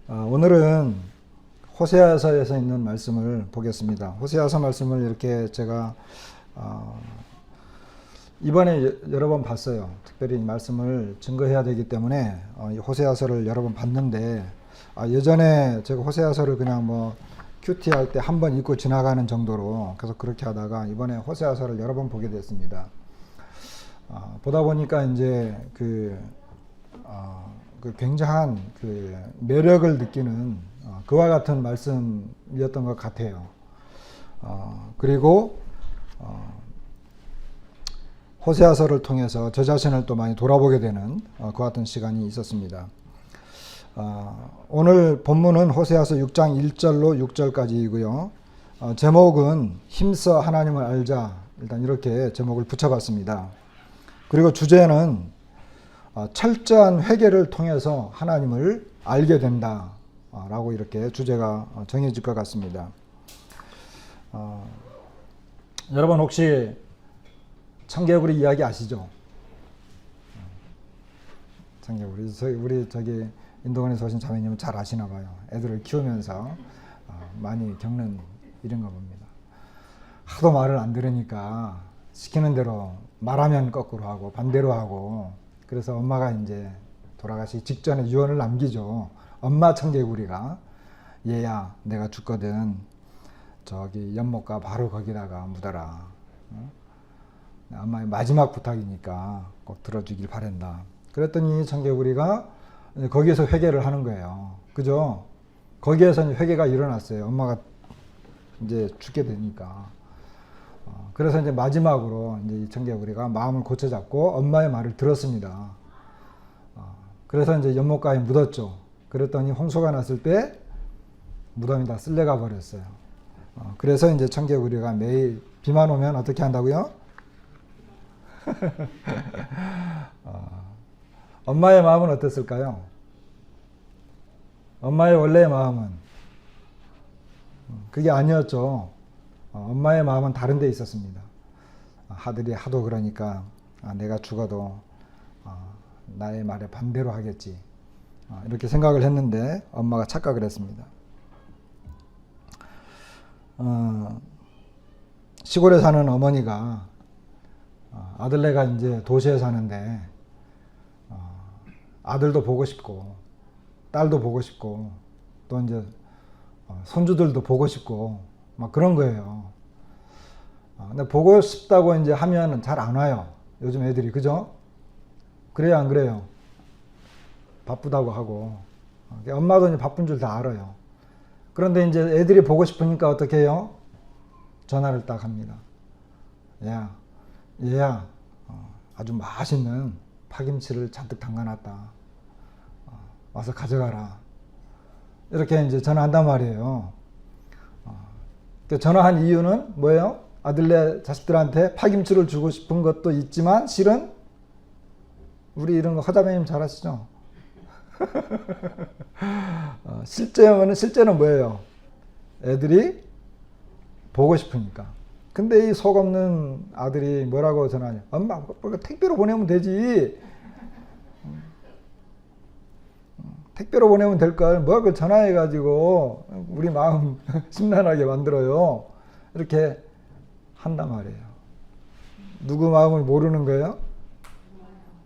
오늘은 호세아서에서 있는 말씀을 보겠습니다. 호세아서 말씀을 이렇게 제가 이번에 여러 번 봤어요. 특별히 말씀을 증거해야 되기 때문에 호세아서를 여러 번 봤는데 예전에 제가 호세아서를 그냥 뭐 큐티 할 때 한 번 읽고 지나가는 정도로 계속 그렇게 하다가 이번에 호세아서를 여러 번 보게 됐습니다. 보다 보니까 이제 그 굉장한 그 매력을 느끼는 그와 같은 말씀이었던 것 같아요. 그리고 호세아서를 통해서 저 자신을 또 많이 돌아보게 되는 그와 같은 시간이 있었습니다. 오늘 본문은 호세아서 6장 1절로 6절까지이고요. 제목은 힘써 하나님을 알자, 일단 이렇게 제목을 붙여봤습니다. 그리고 주제는 철저한 회개를 통해서 하나님을 알게 된다 라고 이렇게 주제가 정해질 것 같습니다. 여러분 혹시 청개구리 이야기 아시죠? 청개구리, 우리 저기 인도원에서 오신 자매님은 잘 아시나 봐요. 애들을 키우면서 많이 겪는 일인가 봅니다. 하도 말을 안 들으니까 시키는 대로 말하면 거꾸로 하고 반대로 하고, 그래서 엄마가 이제 돌아가시기 직전에 유언을 남기죠. 엄마 청개구리가, 얘야 내가 죽거든 저기 연못가 바로 거기다가 묻어라. 엄마의 마지막 부탁이니까 꼭 들어주길 바란다. 그랬더니 청개구리가 거기에서 회개를 하는 거예요. 그죠? 거기에서 회개가 일어났어요. 엄마가 이제 죽게 되니까. 그래서 이제 마지막으로 이제 이 청개구리가 마음을 고쳐잡고 엄마의 말을 들었습니다. 그래서 이제 연못가에 묻었죠. 그랬더니 홍수가 났을 때 무덤이 다 쓸려가 버렸어요. 그래서 이제 청개구리가 매일 비만 오면 어떻게 한다고요? 엄마의 마음은 어땠을까요? 엄마의 원래의 마음은 그게 아니었죠. 엄마의 마음은 다른 데 있었습니다. 아들이 하도 그러니까 내가 죽어도 나의 말에 반대로 하겠지, 이렇게 생각을 했는데 엄마가 착각을 했습니다. 시골에 사는 어머니가 아들네가 이제 도시에 사는데 아들도 보고 싶고 딸도 보고 싶고 또 이제 손주들도 보고 싶고 막 그런 거예요. 근데 보고 싶다고 이제 하면 잘 안 와요. 요즘 애들이, 그죠? 그래요, 안 그래요? 바쁘다고 하고. 엄마도 이제 바쁜 줄 다 알아요. 그런데 이제 애들이 보고 싶으니까 어떻게 해요? 전화를 딱 합니다. 얘야, 아주 맛있는 파김치를 잔뜩 담가놨다. 와서 가져가라. 이렇게 이제 전화한단 말이에요. 전화한 이유는 뭐예요? 아들네 자식들한테 파김치를 주고 싶은 것도 있지만 실은 우리 이런 거 허자매님 잘 아시죠? 실제는 뭐예요? 애들이 보고 싶으니까. 근데 이 속 없는 아들이 뭐라고 전화하냐? 엄마, 택배로 보내면 되지. 택배로 보내면 될 걸 뭐 그걸 전화해가지고 우리 마음 심란하게 만들어요. 이렇게 한단 말이에요. 누구 마음을 모르는 거예요?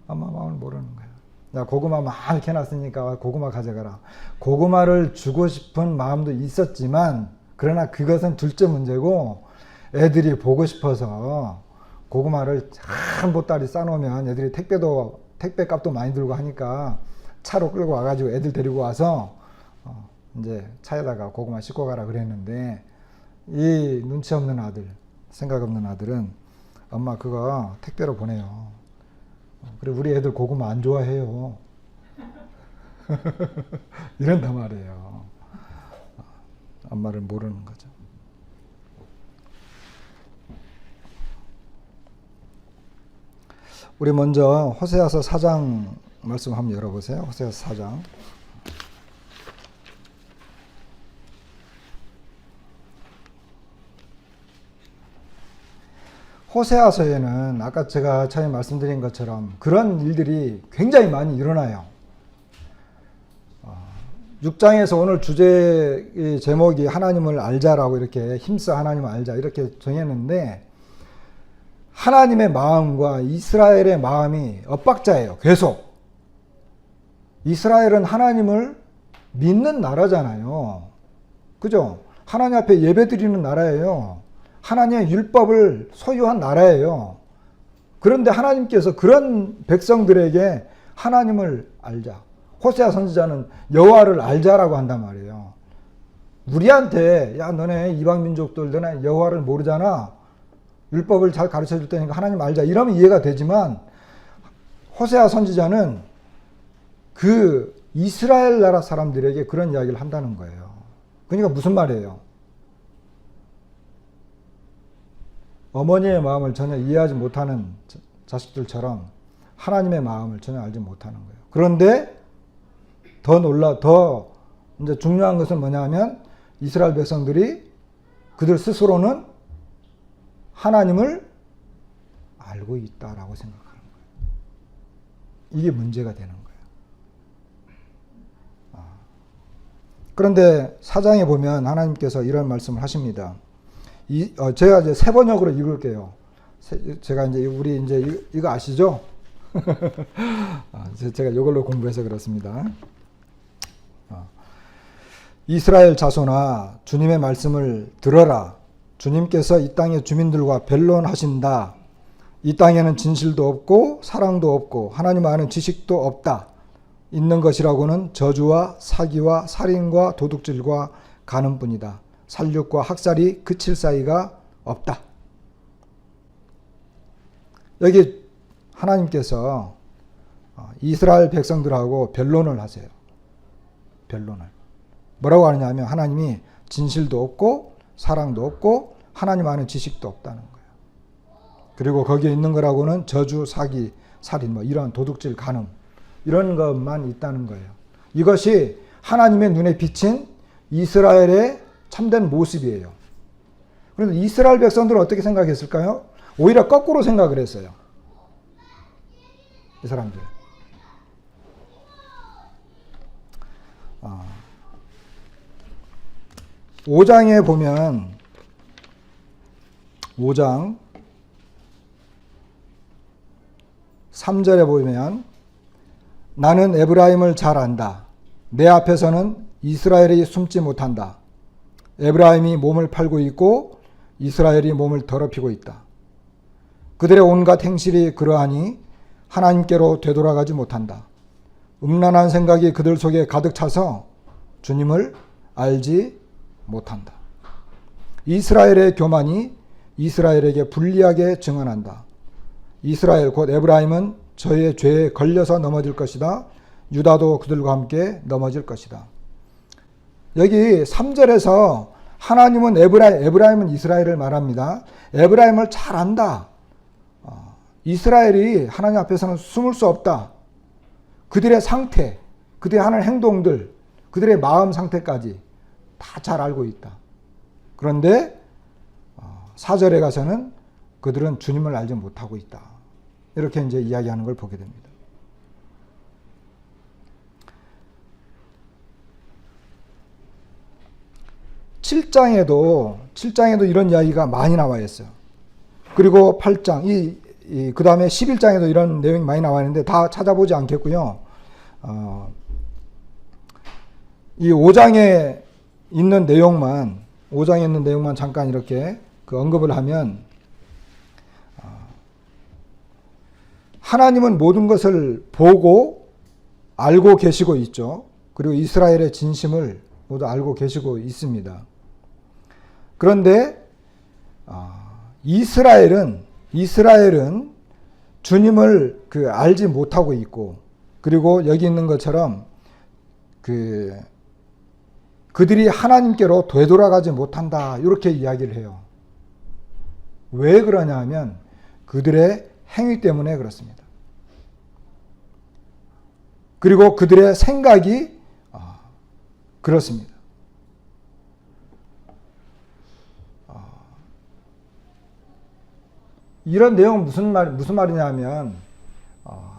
엄마 마음을 모르는 거예요. 야, 고구마 많이 해놨으니까 고구마 가져가라. 고구마를 주고 싶은 마음도 있었지만 그러나 그것은 둘째 문제고, 애들이 보고 싶어서 고구마를 한 보따리 싸놓으면 애들이 택배 값도 많이 들고 하니까 차로 끌고 와가지고 애들 데리고 와서 이제 차에다가 고구마 싣고 가라 그랬는데, 이 눈치 없는 아들, 생각 없는 아들은 엄마 그거 택배로 보내요. 그래 우리 애들 고구마 안 좋아해요. 이런단 말이에요. 엄마를 모르는 거죠. 우리 먼저 호세아서 4장 말씀 한번 열어보세요. 호세아서 4장. 호세아서에는 아까 제가 처음에 말씀드린 것처럼 그런 일들이 굉장히 많이 일어나요. 6장에서 오늘 주제 제목이 하나님을 알자라고 이렇게 힘써 하나님을 알자 이렇게 정했는데 하나님의 마음과 이스라엘의 마음이 엇박자예요. 계속. 이스라엘은 하나님을 믿는 나라잖아요. 그죠? 하나님 앞에 예배드리는 나라예요. 하나님의 율법을 소유한 나라예요. 그런데 하나님께서 그런 백성들에게 하나님을 알자. 호세아 선지자는 여호와를 알자라고 한단 말이에요. 우리한테 야 너네 이방 민족들 너네 여호와를 모르잖아. 율법을 잘 가르쳐 줄 테니까 하나님 알자. 이러면 이해가 되지만 호세아 선지자는 그 이스라엘 나라 사람들에게 그런 이야기를 한다는 거예요. 그러니까 무슨 말이에요? 어머니의 마음을 전혀 이해하지 못하는 자식들처럼 하나님의 마음을 전혀 알지 못하는 거예요. 그런데 더 이제 중요한 것은 뭐냐면 이스라엘 백성들이 그들 스스로는 하나님을 알고 있다라고 생각하는 거예요. 이게 문제가 되는 거예요. 그런데 4장에 보면 하나님께서 이런 말씀을 하십니다. 제가 이제 새 번역으로 읽을게요. 제가 이제 우리 이제 이거 아시죠? 제가 이걸로 공부해서 그렇습니다. 이스라엘 자손아 주님의 말씀을 들어라. 주님께서 이 땅의 주민들과 변론하신다. 이 땅에는 진실도 없고 사랑도 없고 하나님 아는 지식도 없다. 있는 것이라고는 저주와 사기와 살인과 도둑질과 간음뿐이다. 살육과 학살이 그칠 사이가 없다. 여기 하나님께서 이스라엘 백성들하고 변론을 하세요. 변론을. 뭐라고 하느냐 하면 하나님이 진실도 없고 사랑도 없고 하나님 아는 지식도 없다는 거예요. 그리고 거기에 있는 거라고는 저주, 사기, 살인, 이런 도둑질, 간음 이런 것만 있다는 거예요. 이것이 하나님의 눈에 비친 이스라엘의 참된 모습이에요. 그런데 이스라엘 백성들은 어떻게 생각했을까요? 오히려 거꾸로 생각을 했어요. 이 사람들. 5장에 보면 5장 3절에 보면 나는 에브라임을 잘 안다. 내 앞에서는 이스라엘이 숨지 못한다. 에브라임이 몸을 팔고 있고 이스라엘이 몸을 더럽히고 있다. 그들의 온갖 행실이 그러하니 하나님께로 되돌아가지 못한다. 음란한 생각이 그들 속에 가득 차서 주님을 알지 못한다. 이스라엘의 교만이 이스라엘에게 불리하게 증언한다. 이스라엘 곧 에브라임은 저의 죄에 걸려서 넘어질 것이다. 유다도 그들과 함께 넘어질 것이다. 여기 3절에서 하나님은 에브라임은 이스라엘을 말합니다. 에브라임을 잘 안다. 이스라엘이 하나님 앞에서는 숨을 수 없다. 그들의 상태, 그들의 하는 행동들, 그들의 마음 상태까지 다 잘 알고 있다. 그런데 4절에 가서는 그들은 주님을 알지 못하고 있다. 이렇게 이제 이야기하는 걸 보게 됩니다. 칠장에도 이런 이야기가 많이 나와 있어요. 그리고 8장, 그 다음에 11장에도 이런 내용이 많이 나와 있는데 다 찾아보지 않겠고요. 이 5장에 있는 내용만 잠깐 이렇게 언급을 하면 하나님은 모든 것을 보고 알고 계시고 있죠. 그리고 이스라엘의 진심을 모두 알고 계시고 있습니다. 그런데 이스라엘은 주님을 알지 못하고 있고, 그리고 여기 있는 것처럼 그들이 하나님께로 되돌아가지 못한다 이렇게 이야기를 해요. 왜 그러냐 하면 그들의 행위 때문에 그렇습니다. 그리고 그들의 생각이 그렇습니다. 이런 내용은 무슨 말이냐 하면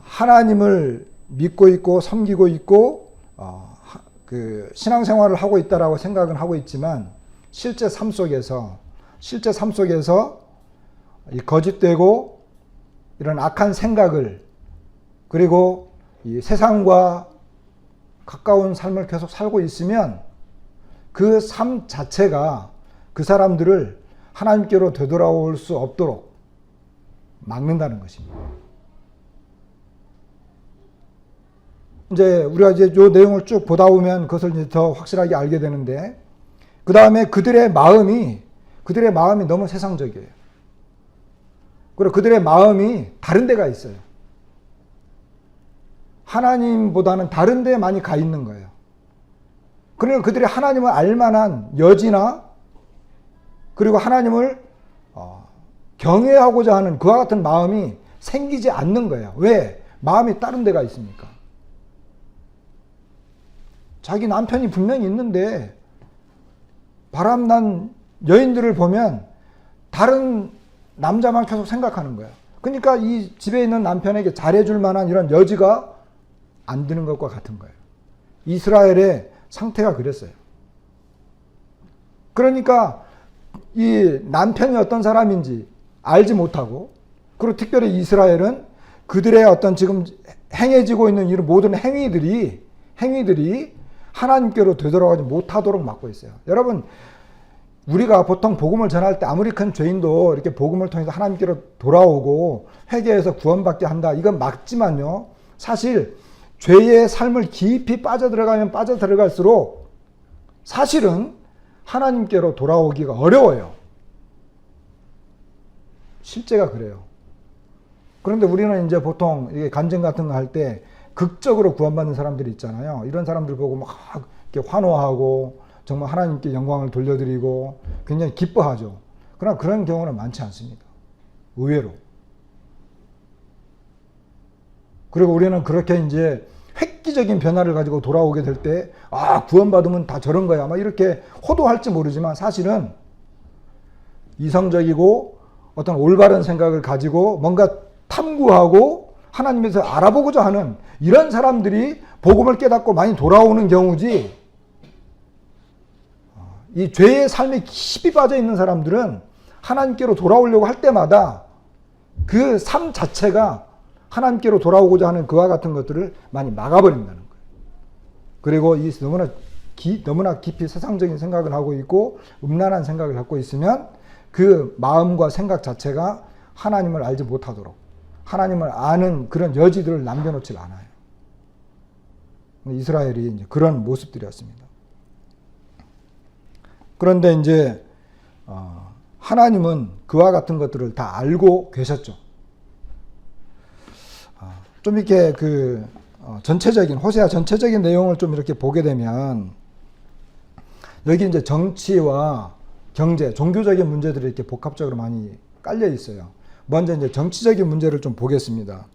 하나님을 믿고 있고 섬기고 있고 그 신앙생활을 하고 있다라고 생각은 하고 있지만 실제 삶 속에서 이 거짓되고 이런 악한 생각을 그리고 이 세상과 가까운 삶을 계속 살고 있으면 그 삶 자체가 그 사람들을 하나님께로 되돌아올 수 없도록 막는다는 것입니다. 이제 우리가 이제 이 내용을 쭉 보다 보면 그것을 이제 더 확실하게 알게 되는데, 그 다음에 그들의 마음이 너무 세상적이에요. 그리고 그들의 마음이 다른 데가 있어요. 하나님보다는 다른 데에 많이 가 있는 거예요. 그러니까 그들이 하나님을 알만한 여지나 그리고 하나님을 경외하고자 하는 그와 같은 마음이 생기지 않는 거예요. 왜? 마음이 다른 데가 있으니까. 자기 남편이 분명히 있는데 바람난 여인들을 보면 다른 남자만 계속 생각하는 거예요. 그러니까 이 집에 있는 남편에게 잘해줄 만한 이런 여지가 안 드는 것과 같은 거예요. 이스라엘의 상태가 그랬어요. 그러니까 이 남편이 어떤 사람인지 알지 못하고, 그리고 특별히 이스라엘은 그들의 어떤 지금 행해지고 있는 이런 모든 행위들이 하나님께로 되돌아가지 못하도록 막고 있어요. 여러분, 우리가 보통 복음을 전할 때 아무리 큰 죄인도 이렇게 복음을 통해서 하나님께로 돌아오고 회개해서 구원받게 한다, 이건 맞지만요, 사실 죄의 삶을 깊이 빠져들어가면 빠져들어갈수록 사실은 하나님께로 돌아오기가 어려워요. 실제가 그래요. 그런데 우리는 이제 보통 이게 간증 같은 거 할 때 극적으로 구원받는 사람들이 있잖아요. 이런 사람들 보고 막 이렇게 환호하고 정말 하나님께 영광을 돌려드리고 굉장히 기뻐하죠. 그러나 그런 경우는 많지 않습니다. 의외로. 그리고 우리는 그렇게 이제 획기적인 변화를 가지고 돌아오게 될 때, 구원받으면 다 저런 거야, 막 이렇게 호도할지 모르지만 사실은 이성적이고 어떤 올바른 생각을 가지고 뭔가 탐구하고 하나님에서 알아보고자 하는 이런 사람들이 복음을 깨닫고 많이 돌아오는 경우지, 이 죄의 삶에 깊이 빠져 있는 사람들은 하나님께로 돌아오려고 할 때마다 그 삶 자체가 하나님께로 돌아오고자 하는 그와 같은 것들을 많이 막아버린다는 거예요. 그리고 이 너무나 깊이 세상적인 생각을 하고 있고 음란한 생각을 갖고 있으면 그 마음과 생각 자체가 하나님을 알지 못하도록, 하나님을 아는 그런 여지들을 남겨놓지 않아요. 이스라엘이 이제 그런 모습들이었습니다. 그런데 이제 하나님은 그와 같은 것들을 다 알고 계셨죠. 좀 이렇게 전체적인 호세아 전체적인 내용을 좀 이렇게 보게 되면 여기 이제 정치와 경제, 종교적인 문제들이 이렇게 복합적으로 많이 깔려 있어요. 먼저 이제 정치적인 문제를 좀 보겠습니다.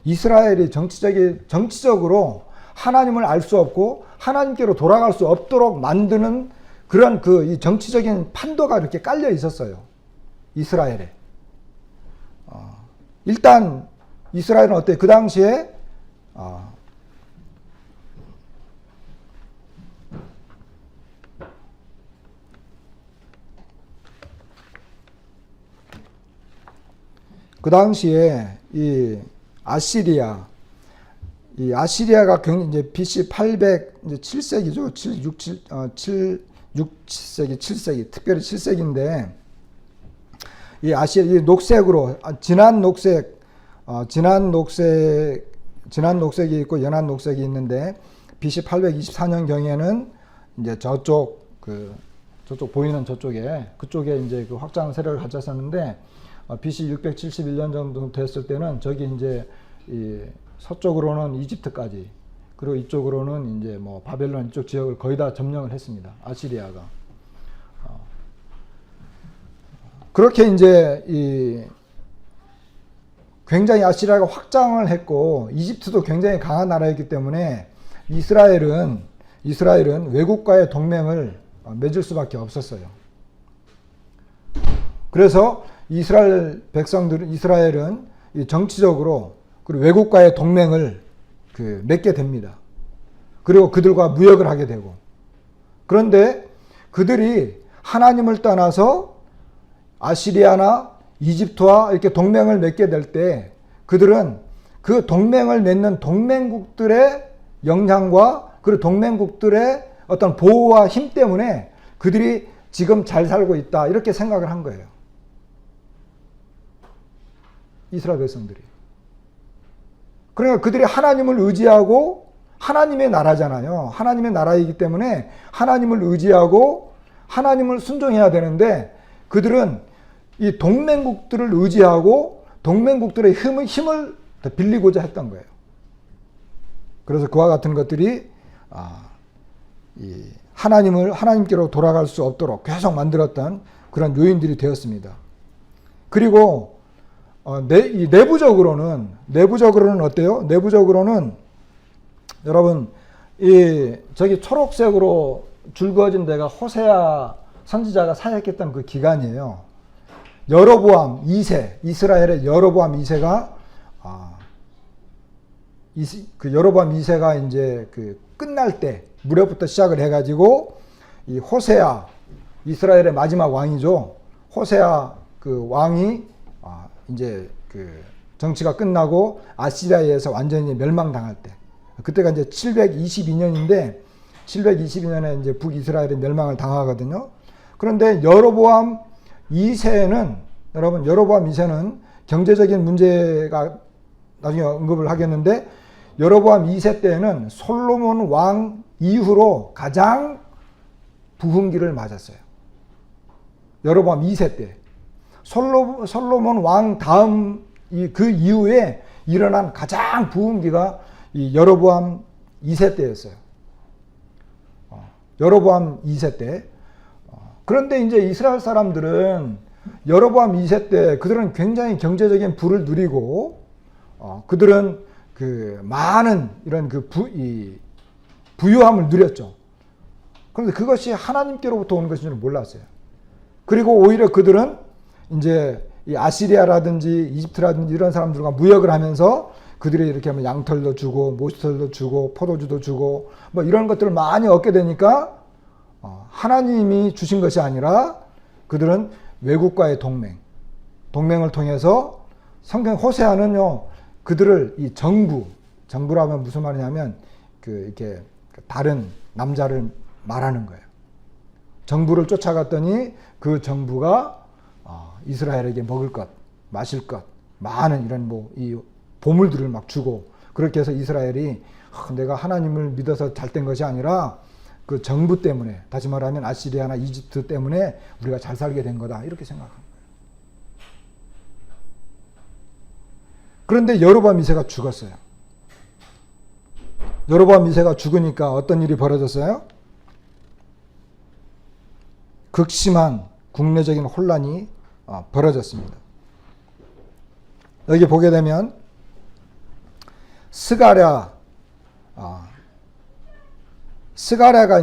이스라엘이 정치적으로 하나님을 알 수 없고 하나님께로 돌아갈 수 없도록 만드는 그런 이 정치적인 판도가 이렇게 깔려 있었어요. 이스라엘에. 일단 이스라엘은 어때요? 그 당시에 이 아시리아가 이제 BC 807세기죠. 7세기, 특별히 7세기인데, 이 이 녹색으로, 진한 녹색이 있고 연한 녹색이 있는데, BC 824년경에는 이제 저쪽 보이는 그쪽에 이제 그 확장 세력을 가졌었는데, BC 671년 정도 됐을 때는 저기 이제 이 서쪽으로는 이집트까지, 그리고 이쪽으로는 이제 뭐 바벨론 이쪽 지역을 거의 다 점령을 했습니다. 아시리아가. 그렇게 이제 굉장히 아시리아가 확장을 했고 이집트도 굉장히 강한 나라였기 때문에 이스라엘은 외국과의 동맹을 맺을 수밖에 없었어요. 그래서 이스라엘은 정치적으로 그리고 외국과의 동맹을 맺게 됩니다. 그리고 그들과 무역을 하게 되고, 그런데 그들이 하나님을 떠나서 아시리아나 이집트와 이렇게 동맹을 맺게 될 때 그들은 그 동맹을 맺는 동맹국들의 영향과 그 동맹국들의 어떤 보호와 힘 때문에 그들이 지금 잘 살고 있다, 이렇게 생각을 한 거예요. 이스라엘 백성들이. 그러니까 그들이 하나님을 의지하고, 하나님의 나라잖아요. 하나님의 나라이기 때문에 하나님을 의지하고 하나님을 순종해야 되는데, 그들은 이 동맹국들을 의지하고 동맹국들의 힘을 더 빌리고자 했던 거예요. 그래서 그와 같은 것들이 하나님께로 돌아갈 수 없도록 계속 만들었던 그런 요인들이 되었습니다. 그리고 내부적으로는 어때요? 내부적으로는 여러분, 저기 초록색으로 줄 그어진 데가 호세아 선지자가 사역했던 그 기간이에요. 여로보암 2세, 이스라엘의 여로보암 2세가 여로보암 2세가 이제 그 끝날 때 무렵부터 시작을 해가지고 이 호세아, 이스라엘의 마지막 왕이죠. 호세아 그 왕이 이제 그 정치가 끝나고 아시리아에서 완전히 멸망당할 때, 그때가 이제 722년인데 722년에 이제 북이스라엘이 멸망을 당하거든요. 그런데 여로보암 2세는, 여러분, 여로보암 2세는 경제적인 문제가 나중에 언급을 하겠는데, 여로보암 2세 때에는 솔로몬 왕 이후로 가장 부흥기를 맞았어요. 여로보암 2세 때. 솔로몬 왕 다음 그 이후에 일어난 가장 부흥기가 이 여로보암 2세 때였어요. 여로보암 2세 때. 그런데 이제 이스라엘 사람들은 여로보암 2세 때 그들은 굉장히 경제적인 부를 누리고, 그들은 그 많은 이런 그 부유함을 누렸죠. 그런데 그것이 하나님께로부터 오는 것인 줄 몰랐어요. 그리고 오히려 그들은 이제 이 아시리아라든지 이집트라든지 이런 사람들과 무역을 하면서 그들이 이렇게 하면 양털도 주고 모시털도 주고 포도주도 주고 뭐 이런 것들을 많이 얻게 되니까 하나님이 주신 것이 아니라 그들은 외국과의 동맹을 통해서, 성경 호세아는요, 그들을 이 정부라면 무슨 말이냐면 이렇게 다른 남자를 말하는 거예요. 정부를 쫓아갔더니 그 정부가 이스라엘에게 먹을 것, 마실 것, 많은 이런 이 보물들을 막 주고, 그렇게 해서 이스라엘이 내가 하나님을 믿어서 잘 된 것이 아니라 그 정부 때문에, 다시 말하면 아시리아나 이집트 때문에 우리가 잘 살게 된 거다, 이렇게 생각합니다. 그런데 여로보암 2세가 죽었어요. 여로보암 2세가 죽으니까 어떤 일이 벌어졌어요? 극심한 국내적인 혼란이 벌어졌습니다. 여기 보게 되면 스가랴가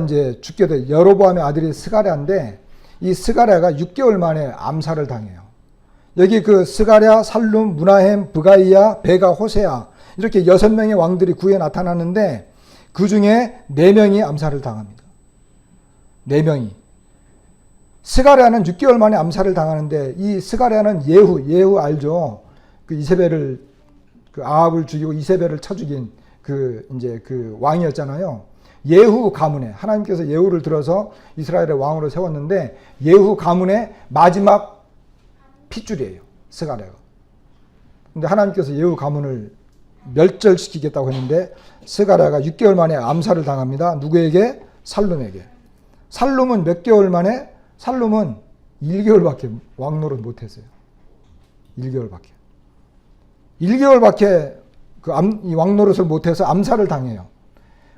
이제 죽게 돼. 여로보암의 아들이 스가랴인데, 이 스가랴가 6개월 만에 암살을 당해요. 여기 그 스가랴, 살룸, 무나헴, 브가이야, 베가, 호세아, 이렇게 6명의 왕들이 구에 나타나는데 그 중에 4명이 암살을 당합니다. 4명이. 스가랴는 6개월 만에 암살을 당하는데, 이 스가랴는 예후 알죠? 그 이세벨을, 그 아합을 죽이고 이세벨을 쳐 죽인 이제 그 왕이었잖아요. 예후 가문에, 하나님께서 예후를 들어서 이스라엘의 왕으로 세웠는데, 예후 가문의 마지막 핏줄이에요, 스가랴가. 근데 하나님께서 예후 가문을 멸절시키겠다고 했는데, 스가랴가 6개월 만에 암살을 당합니다. 누구에게? 살룸에게. 살룸은 몇 개월 만에? 살룸은 1개월밖에 왕노릇 못했어요. 1개월밖에. 1개월밖에 이 왕노릇을 못해서 암살을 당해요.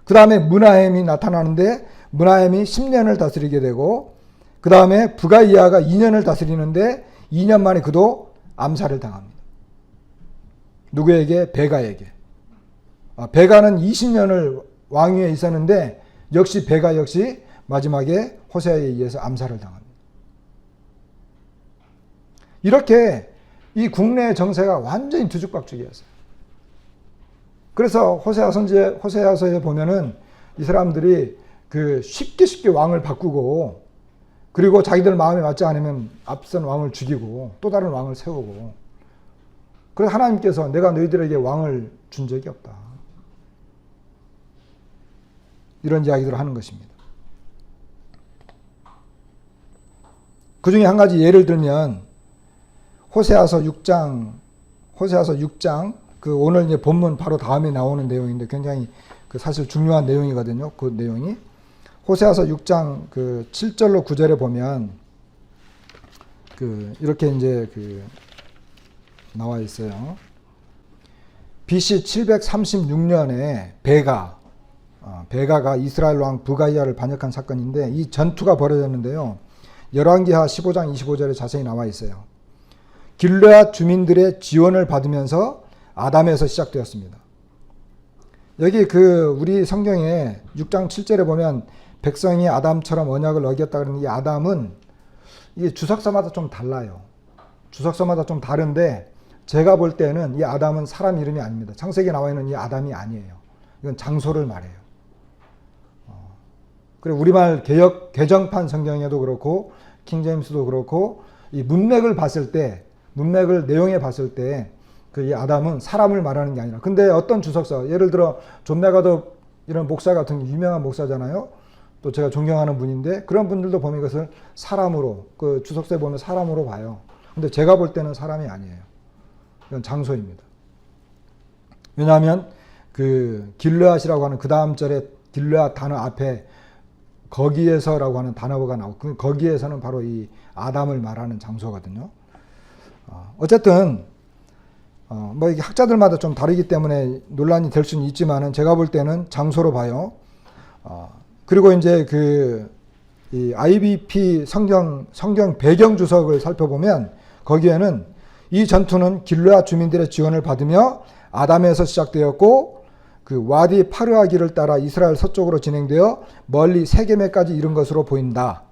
그 다음에 무나헴이 나타나는데, 무나헴이 10년을 다스리게 되고, 그 다음에 브가이야가 2년을 다스리는데 2년 만에 그도 암살을 당합니다. 누구에게? 베가에게. 베가는 20년을 왕위에 있었는데 역시 베가 역시 마지막에 호세아에 의해서 암살을 당합니다. 이렇게 이 국내 정세가 완전히 뒤죽박죽이었어요. 그래서 호세아서에 보면은 이 사람들이 그 쉽게 왕을 바꾸고, 그리고 자기들 마음에 맞지 않으면 앞선 왕을 죽이고 또 다른 왕을 세우고, 그래서 하나님께서 내가 너희들에게 왕을 준 적이 없다, 이런 이야기들을 하는 것입니다. 그 중에 한 가지 예를 들면 호세아서 6장 그 오늘 이제 본문 바로 다음에 나오는 내용인데 굉장히 그 사실 중요한 내용이거든요. 그 내용이 호세아서 6장 그 7절로 9절에 보면 그 이렇게 이제 그 나와 있어요. BC 736년에 베가가 이스라엘 왕 부가이아를 반역한 사건인데, 이 전투가 벌어졌는데요. 열왕기하 15장 25절에 자세히 나와 있어요. 길르앗 주민들의 지원을 받으면서 아담에서 시작되었습니다. 여기 그 우리 성경에 6장 7절에 보면 백성이 아담처럼 언약을 어겼다 그러는 이 아담은 이게 주석서마다 좀 달라요. 주석서마다 좀 다른데 제가 볼 때는 이 아담은 사람 이름이 아닙니다. 창세기에 나와 있는 이 아담이 아니에요. 이건 장소를 말해요. 그리고 우리말 개정판 성경에도 그렇고 킹제임스도 그렇고 이 문맥을 내용에 봤을 때 그 이 아담은 사람을 말하는 게 아니라, 근데 어떤 주석서, 예를 들어 존 메가더 이런 목사 같은 유명한 목사잖아요. 또 제가 존경하는 분인데 그런 분들도 보면 이것을 사람으로, 그 주석서에 보면 사람으로 봐요. 근데 제가 볼 때는 사람이 아니에요. 이건 장소입니다. 왜냐하면 그 길르앗이라고 하는 그 다음 절에 길르앗 단어 앞에 거기에서라고 하는 단어가 나오고, 거기에서는 바로 이 아담을 말하는 장소거든요. 어쨌든 뭐 이게 학자들마다 좀 다르기 때문에 논란이 될 수는 있지만은 제가 볼 때는 장소로 봐요. 그리고 이제 이 IBP 성경 배경 주석을 살펴보면 거기에는 이 전투는 길르앗 주민들의 지원을 받으며 아담에서 시작되었고 그 와디 파르아기를 따라 이스라엘 서쪽으로 진행되어 멀리 세겜에까지 이른 것으로 보인다.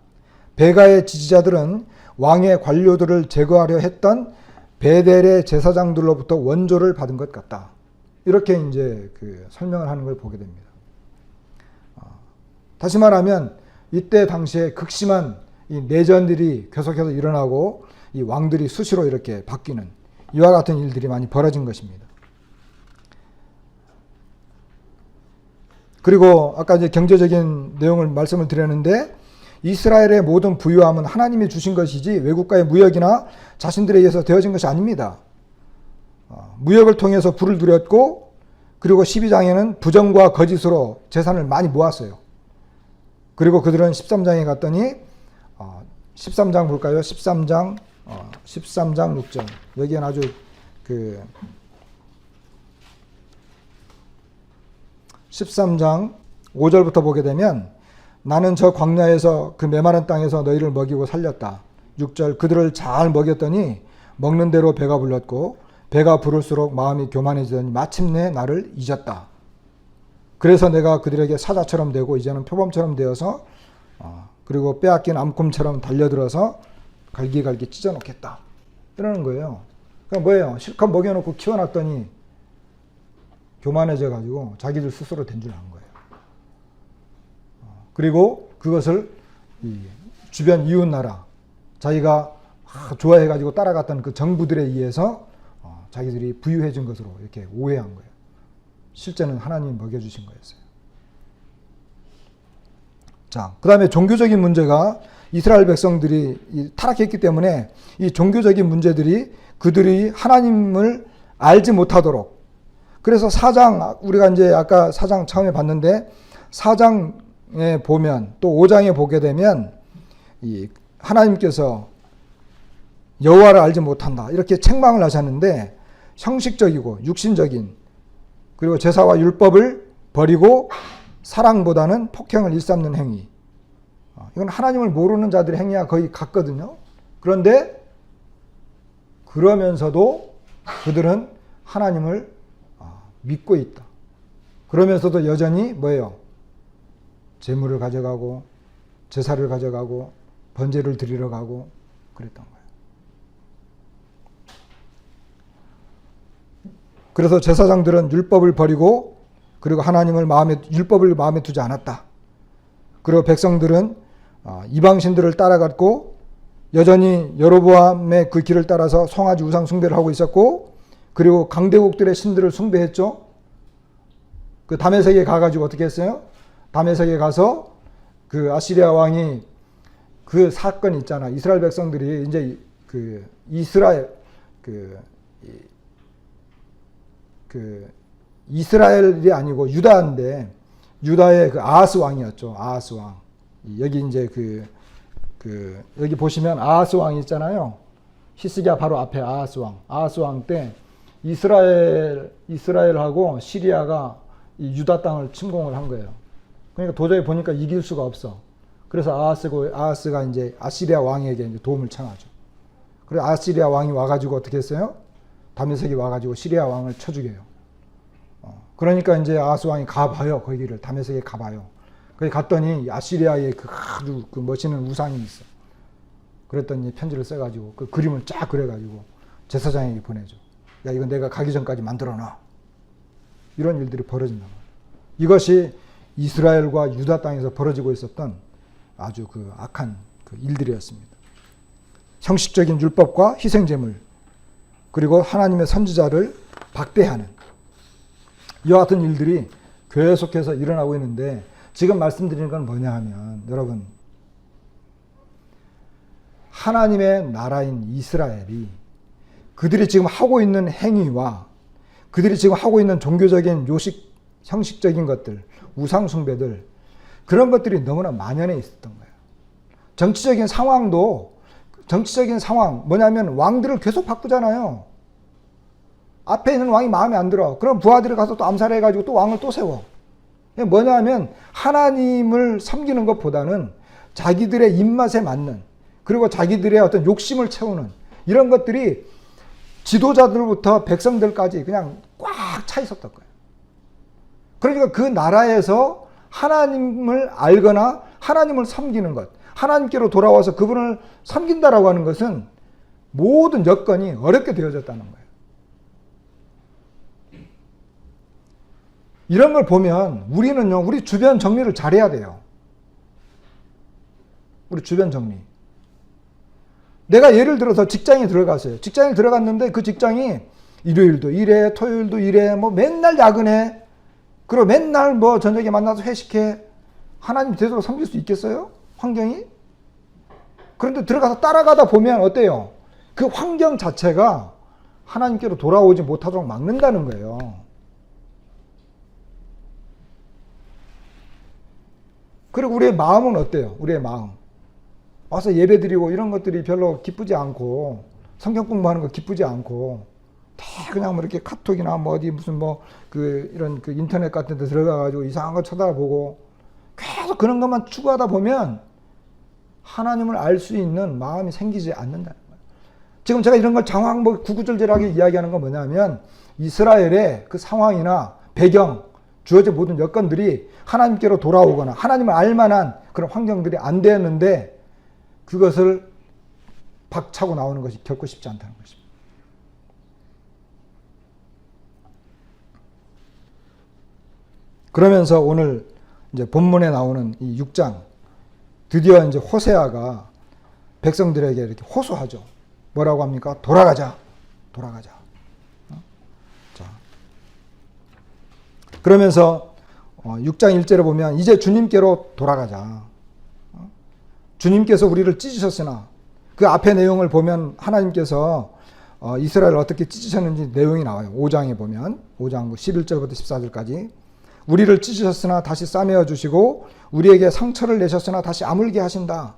베가의 지지자들은 왕의 관료들을 제거하려 했던 베델의 제사장들로부터 원조를 받은 것 같다. 이렇게 이제 그 설명을 하는 걸 보게 됩니다. 다시 말하면 이때 당시에 극심한 이 내전들이 계속해서 일어나고 이 왕들이 수시로 이렇게 바뀌는 이와 같은 일들이 많이 벌어진 것입니다. 그리고 아까 이제 경제적인 내용을 말씀을 드렸는데, 이스라엘의 모든 부유함은 하나님이 주신 것이지 외국과의 무역이나 자신들에 의해서 되어진 것이 아닙니다. 무역을 통해서 부를 누렸고, 그리고 12장에는 부정과 거짓으로 재산을 많이 모았어요. 그리고 그들은 13장에 갔더니 13장 볼까요? 13장 6절. 여기엔 아주 13장 5절부터 보게 되면, 나는 저 광야에서 그 메마른 땅에서 너희를 먹이고 살렸다. 6절, 그들을 잘 먹였더니 먹는 대로 배가 불렀고 배가 부를수록 마음이 교만해지더니 마침내 나를 잊었다. 그래서 내가 그들에게 사자처럼 되고 이제는 표범처럼 되어서 그리고 빼앗긴 암꿈처럼 달려들어서 갈기갈기 찢어놓겠다. 이러는 거예요. 그러니까 뭐예요? 실컷 먹여놓고 키워놨더니 교만해져가지고 자기들 스스로 된 줄 아는 거예요. 그리고 그것을 주변 이웃나라, 자기가 좋아해가지고 따라갔던 그 정부들에 의해서 자기들이 부유해진 것으로 이렇게 오해한 거예요. 실제는 하나님이 먹여주신 거였어요. 자, 그 다음에 종교적인 문제가, 이스라엘 백성들이 타락했기 때문에 이 종교적인 문제들이 그들이 하나님을 알지 못하도록, 그래서 4장, 우리가 이제 아까 4장 처음에 봤는데 4장에 보면 또 5장에 보게 되면 이 하나님께서 여호와를 알지 못한다 이렇게 책망을 하셨는데, 형식적이고 육신적인, 그리고 제사와 율법을 버리고 사랑보다는 폭행을 일삼는 행위, 이건 하나님을 모르는 자들의 행위와 거의 같거든요. 그런데 그러면서도 그들은 하나님을 믿고 있다. 그러면서도 여전히 뭐예요? 재물을 가져가고 제사를 가져가고 번제를 드리러 가고 그랬던 거예요. 그래서 제사장들은 율법을 버리고 그리고 하나님을 율법을 마음에 두지 않았다. 그리고 백성들은 이방신들을 따라갔고 여전히 여로보암의 그 길을 따라서 송아지 우상 숭배를 하고 있었고, 그리고 강대국들의 신들을 숭배했죠. 그 다메섹에 가가지고 어떻게 했어요? 다메섹에 가서 그 아시리아 왕이 그 사건 있잖아. 이스라엘 백성들이 이제 그 이스라엘이 아니고 유다인데, 유다의 그 아하스 왕이었죠. 아하스 왕. 여기 이제 여기 보시면 아하스 왕이 있잖아요. 히스기야 바로 앞에 아하스 왕. 아하스 왕 때 이스라엘하고 시리아가 이 유다 땅을 침공을 한 거예요. 그러니까 도저히 보니까 이길 수가 없어. 그래서 아하스가 이제 아시리아 왕에게 이제 도움을 청하죠. 그래서 아시리아 왕이 와가지고 어떻게 했어요? 다메섹이 와가지고 시리아 왕을 쳐 죽여요. 그러니까 이제 아하스 왕이 가봐요. 거기를 다메섹에 가봐요. 거기 갔더니 아시리아의 그 아주 그 멋있는 우상이 있어. 그랬더니 편지를 써가지고 그 그림을 쫙 그려가지고 제사장에게 보내죠. 야, 이거 내가 가기 전까지 만들어놔. 이런 일들이 벌어진단 말이에요. 이것이 이스라엘과 유다 땅에서 벌어지고 있었던 아주 그 악한 그 일들이었습니다. 형식적인 율법과 희생제물, 그리고 하나님의 선지자를 박대하는 이와 같은 일들이 계속해서 일어나고 있는데, 지금 말씀드리는 건 뭐냐 하면, 여러분, 하나님의 나라인 이스라엘이 그들이 지금 하고 있는 행위와 그들이 지금 하고 있는 종교적인 형식적인 것들, 우상숭배들, 그런 것들이 너무나 만연해 있었던 거예요. 정치적인 상황, 뭐냐면 왕들을 계속 바꾸잖아요. 앞에 있는 왕이 마음에 안 들어. 그럼 부하들이 가서 또 암살해가지고 또 왕을 또 세워. 뭐냐 하면 하나님을 섬기는 것보다는 자기들의 입맛에 맞는, 그리고 자기들의 어떤 욕심을 채우는 이런 것들이 지도자들부터 백성들까지 그냥 꽉 차 있었던 거예요. 그러니까 그 나라에서 하나님을 알거나 하나님을 섬기는 것, 하나님께로 돌아와서 그분을 섬긴다라고 하는 것은 모든 여건이 어렵게 되어졌다는 거예요. 이런 걸 보면 우리는요, 우리 주변 정리를 잘해야 돼요. 우리 주변 정리. 내가 예를 들어서 직장에 들어갔어요. 직장에 들어갔는데 그 직장이 일요일도 일해, 토요일도 일해, 뭐 맨날 야근해. 그리고 맨날 뭐 저녁에 만나서 회식해. 하나님 제대로 섬길 수 있겠어요? 환경이? 그런데 들어가서 따라가다 보면 어때요? 그 환경 자체가 하나님께로 돌아오지 못하도록 막는다는 거예요. 그리고 우리의 마음은 어때요? 우리의 마음. 와서 예배드리고 이런 것들이 별로 기쁘지 않고, 성경 공부하는 거 기쁘지 않고, 다 그냥 뭐 이렇게 카톡이나 뭐 어디 무슨 뭐 이런 인터넷 같은 데 들어가가지고 이상한 거 쳐다보고 계속 그런 것만 추구하다 보면 하나님을 알 수 있는 마음이 생기지 않는다는 거예요. 지금 제가 이런 걸 구구절절하게 이야기하는 건 뭐냐면, 이스라엘의 그 상황이나 배경, 주어진 모든 여건들이 하나님께로 돌아오거나 하나님을 알만한 그런 환경들이 안 되었는데, 그것을 박차고 나오는 것이 결코 쉽지 않다는 것입니다. 그러면서 오늘 이제 본문에 나오는 이 6장, 드디어 이제 호세아가 백성들에게 이렇게 호소하죠. 뭐라고 합니까? 돌아가자. 돌아가자. 자. 그러면서 6장 1절에 보면 이제 주님께로 돌아가자. 주님께서 우리를 찢으셨으나, 그 앞에 내용을 보면 하나님께서 이스라엘을 어떻게 찢으셨는지 내용이 나와요. 5장에 보면 5장 11절부터 14절까지 우리를 찢으셨으나 다시 싸매어 주시고 우리에게 상처를 내셨으나 다시 아물게 하신다.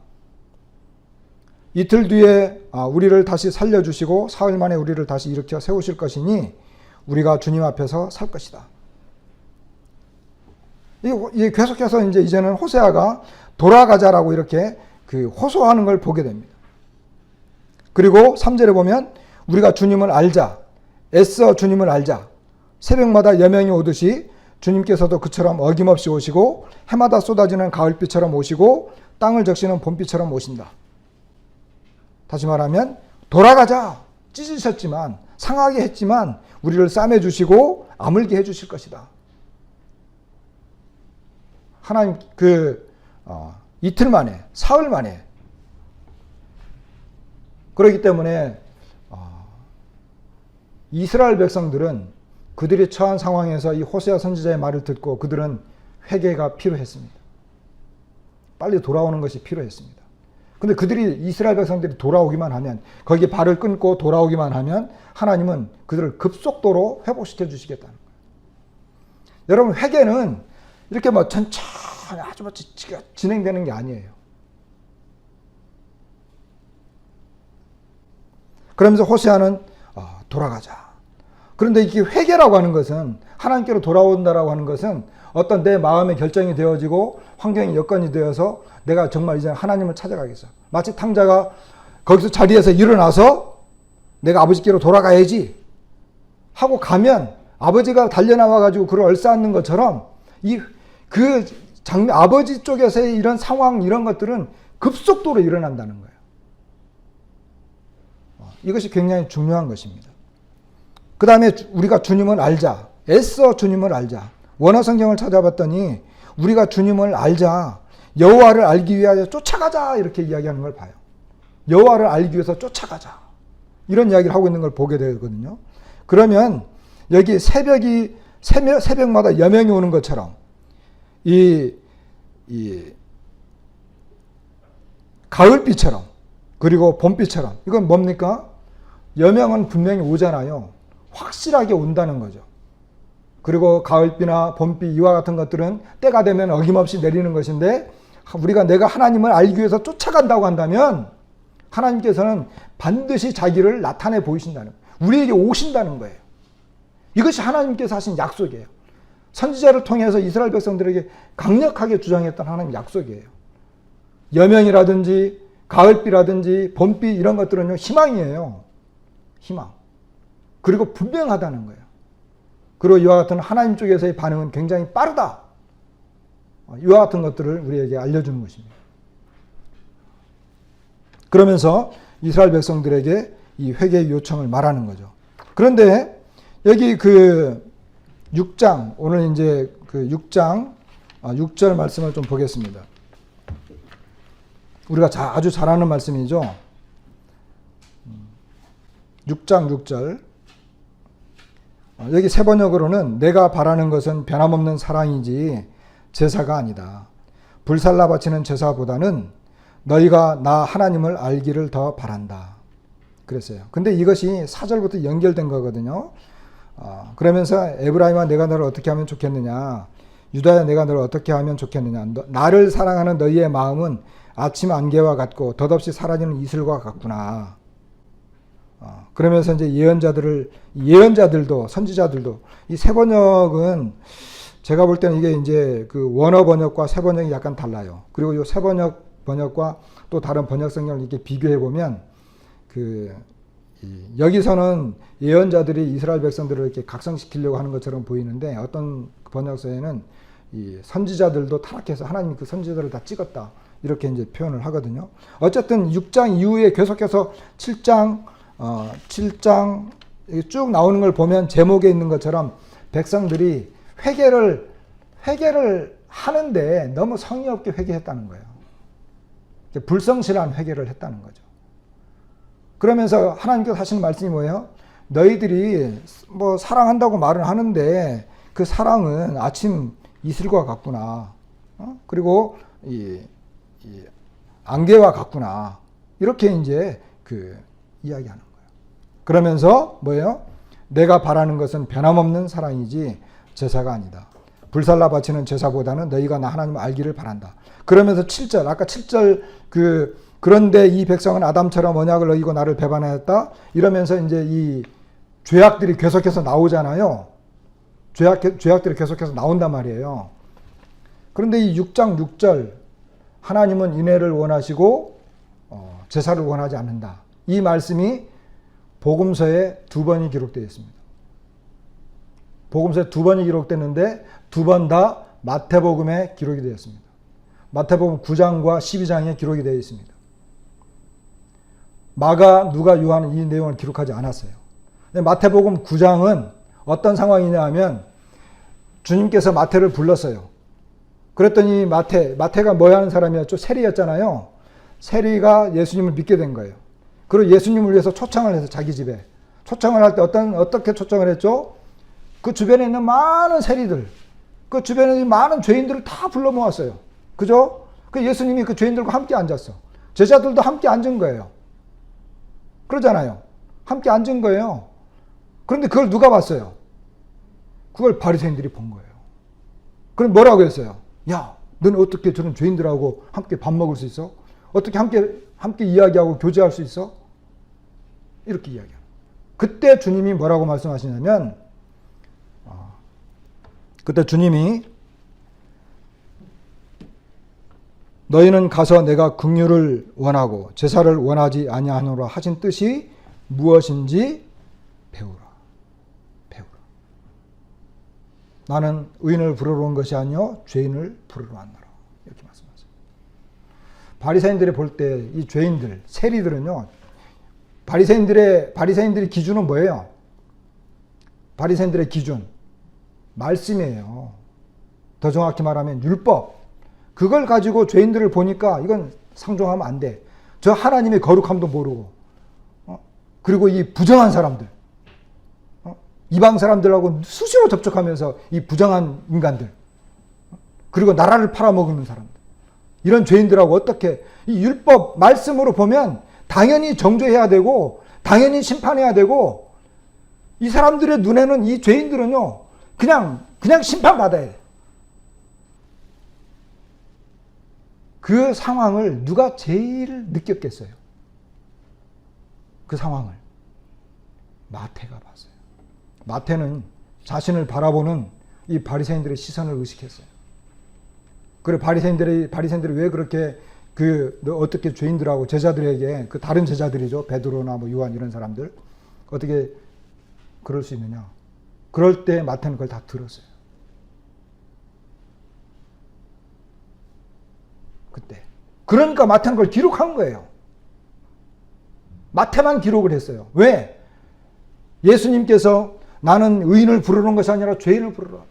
이틀 뒤에 우리를 다시 살려주시고 사흘 만에 우리를 다시 일으켜 세우실 것이니 우리가 주님 앞에서 살 것이다. 이게 계속해서 이제는 호세아가 돌아가자라고 이렇게 호소하는 걸 보게 됩니다. 그리고 3절에 보면 우리가 주님을 알자, 애써 주님을 알자, 새벽마다 여명이 오듯이 주님께서도 그처럼 어김없이 오시고 해마다 쏟아지는 가을비처럼 오시고 땅을 적시는 봄비처럼 오신다. 다시 말하면 돌아가자. 찢으셨지만, 상하게 했지만 우리를 싸매주시고 아물게 해주실 것이다. 하나님 이틀 만에, 사흘 만에. 그렇기 때문에 이스라엘 백성들은 그들이 처한 상황에서 이 호세아 선지자의 말을 듣고 그들은 회개가 필요했습니다. 빨리 돌아오는 것이 필요했습니다. 근데 그들이 이스라엘 백성들이 돌아오기만 하면, 거기에 발을 끊고 돌아오기만 하면 하나님은 그들을 급속도로 회복시켜 주시겠다는 거예요. 여러분, 회개는 이렇게 뭐 천천히 아주 진행되는 게 아니에요. 그러면서 호세아는 돌아가자. 그런데 이게 회개라고 하는 것은, 하나님께로 돌아온다라고 하는 것은 어떤 내 마음의 결정이 되어지고 환경이 여건이 되어서 내가 정말 이제 하나님을 찾아가겠어. 마치 탕자가 거기서 자리에서 일어나서 내가 아버지께로 돌아가야지 하고 가면 아버지가 달려나와가지고 그를 얼싸안는 것처럼 아버지 쪽에서의 이런 상황, 이런 것들은 급속도로 일어난다는 거예요. 이것이 굉장히 중요한 것입니다. 그 다음에 우리가 주님을 알자. 애써 주님을 알자. 원어 성경을 찾아봤더니 우리가 주님을 알자. 여호와를 알기 위하여 쫓아가자. 이렇게 이야기하는 걸 봐요. 여호와를 알기 위해서 쫓아가자. 이런 이야기를 하고 있는 걸 보게 되거든요. 그러면 여기 새벽마다 여명이 오는 것처럼 이 가을비처럼 그리고 봄비처럼, 이건 뭡니까? 여명은 분명히 오잖아요. 확실하게 온다는 거죠. 그리고 가을비나 봄비 이와 같은 것들은 때가 되면 어김없이 내리는 것인데, 내가 하나님을 알기 위해서 쫓아간다고 한다면 하나님께서는 반드시 자기를 나타내 보이신다는 거예요. 우리에게 오신다는 거예요. 이것이 하나님께서 하신 약속이에요. 선지자를 통해서 이스라엘 백성들에게 강력하게 주장했던 하나님의 약속이에요. 여명이라든지 가을비라든지 봄비 이런 것들은요, 희망이에요. 희망. 그리고 분명하다는 거예요. 그리고 이와 같은 하나님 쪽에서의 반응은 굉장히 빠르다. 이와 같은 것들을 우리에게 알려주는 것입니다. 그러면서 이스라엘 백성들에게 이 회개의 요청을 말하는 거죠. 그런데 여기 6장, 오늘 이제 6장 6절 말씀을 좀 보겠습니다. 우리가 아주 잘 아는 말씀이죠. 6장 6절. 여기 새 번역으로는 내가 바라는 것은 변함없는 사랑이지 제사가 아니다. 불살라 바치는 제사보다는 너희가 나 하나님을 알기를 더 바란다. 그랬어요. 근데 이것이 4절부터 연결된 거거든요. 그러면서 에브라임아 내가 너를 어떻게 하면 좋겠느냐. 유다야 내가 너를 어떻게 하면 좋겠느냐. 나를 사랑하는 너희의 마음은 아침 안개와 같고 덧없이 사라지는 이슬과 같구나. 그러면서 이제 예언자들도 선지자들도, 이 새 번역은 제가 볼 때는 이게 이제 그 원어 번역과 새 번역이 약간 달라요. 그리고 이 새 번역과 또 다른 번역 성경을 이렇게 비교해 보면 여기서는 예언자들이 이스라엘 백성들을 이렇게 각성시키려고 하는 것처럼 보이는데, 어떤 번역서에는 이 선지자들도 타락해서 하나님이 그 선지자들을 다 찍었다. 이렇게 이제 표현을 하거든요. 어쨌든 6장 이후에 계속해서 7장 쭉 나오는 걸 보면 제목에 있는 것처럼 백성들이 회개를 하는데 너무 성의 없게 회개했다는 거예요. 불성실한 회개를 했다는 거죠. 그러면서 하나님께서 하시는 말씀이 뭐예요? 너희들이 뭐 사랑한다고 말을 하는데 그 사랑은 아침 이슬과 같구나. 그리고 이 안개와 같구나. 이렇게 이제 이야기하는 거예요. 그러면서 뭐예요? 내가 바라는 것은 변함없는 사랑이지 제사가 아니다. 불살라 바치는 제사보다는 너희가 나 하나님을 알기를 바란다. 그러면서 7절, 아까 7절 그런데 이 백성은 아담처럼 언약을 어기고 나를 배반하였다. 이러면서 이제 이 죄악들이 계속해서 나오잖아요. 죄악들이 계속해서 나온단 말이에요. 그런데 이 6장 6절, 하나님은 인애를 원하시고 제사를 원하지 않는다. 이 말씀이 복음서에 2번이 기록되어 있습니다. 복음서에 2번이 기록됐는데 2번 다 마태복음에 기록이 되어 있습니다. 마태복음 9장과 12장에 기록이 되어 있습니다. 마가, 누가, 요한은 이 내용을 기록하지 않았어요. 근데 마태복음 9장은 어떤 상황이냐 하면 주님께서 마태를 불렀어요. 그랬더니 마태가 뭐 하는 사람이었죠? 세리였잖아요. 세리가 예수님을 믿게 된 거예요. 그리고 예수님을 위해서 초청을 해서 자기 집에. 초청을 할 때 어떻게 초청을 했죠? 그 주변에 있는 많은 세리들, 그 주변에 있는 많은 죄인들을 다 불러 모았어요. 그죠? 그 예수님이 그 죄인들과 함께 앉았어. 제자들도 함께 앉은 거예요. 그러잖아요. 함께 앉은 거예요. 그런데 그걸 누가 봤어요? 그걸 바리새인들이 본 거예요. 그럼 뭐라고 했어요? 야, 너는 어떻게 저런 죄인들하고 함께 밥 먹을 수 있어? 어떻게 함께 이야기하고 교제할 수 있어? 이렇게 이야기해요. 그때 주님이 뭐라고 말씀하시냐면, 그때 주님이 너희는 가서 내가 긍휼을 원하고 제사를 원하지 아니하노라 하신 뜻이 무엇인지 배우라. 나는 의인을 부르러 온 것이 아니요 죄인을 부르러 왔노라. 이렇게 말씀하세요. 바리새인들이 볼 때 이 죄인들, 세리들은요, 바리새인들의 기준은 뭐예요? 바리새인들의 기준 말씀이에요. 더 정확히 말하면 율법. 그걸 가지고 죄인들을 보니까 이건 상종하면 안 돼. 저 하나님의 거룩함도 모르고, 그리고 이 부정한 사람들, 이방 사람들하고 수시로 접촉하면서 이 부정한 인간들, 그리고 나라를 팔아먹는 사람들, 이런 죄인들하고 어떻게 이 율법 말씀으로 보면 당연히 정죄해야 되고 당연히 심판해야 되고, 이 사람들의 눈에는 이 죄인들은요 그냥 심판받아야 돼. 그 상황을 누가 제일 느꼈겠어요? 그 상황을 마태가 봤어요. 마태는 자신을 바라보는 이 바리새인들의 시선을 의식했어요. 그래, 바리새인들이 왜 그렇게 너 어떻게 죄인들하고 제자들에게, 그 다른 제자들이죠, 베드로나 뭐 요한 이런 사람들 어떻게 그럴 수 있느냐? 그럴 때 마태는 그걸 다 들었어요. 그때. 그러니까 마태는 그걸 기록한 거예요. 마태만 기록을 했어요. 왜? 예수님께서 나는 의인을 부르는 것이 아니라 죄인을 부르러 왔다.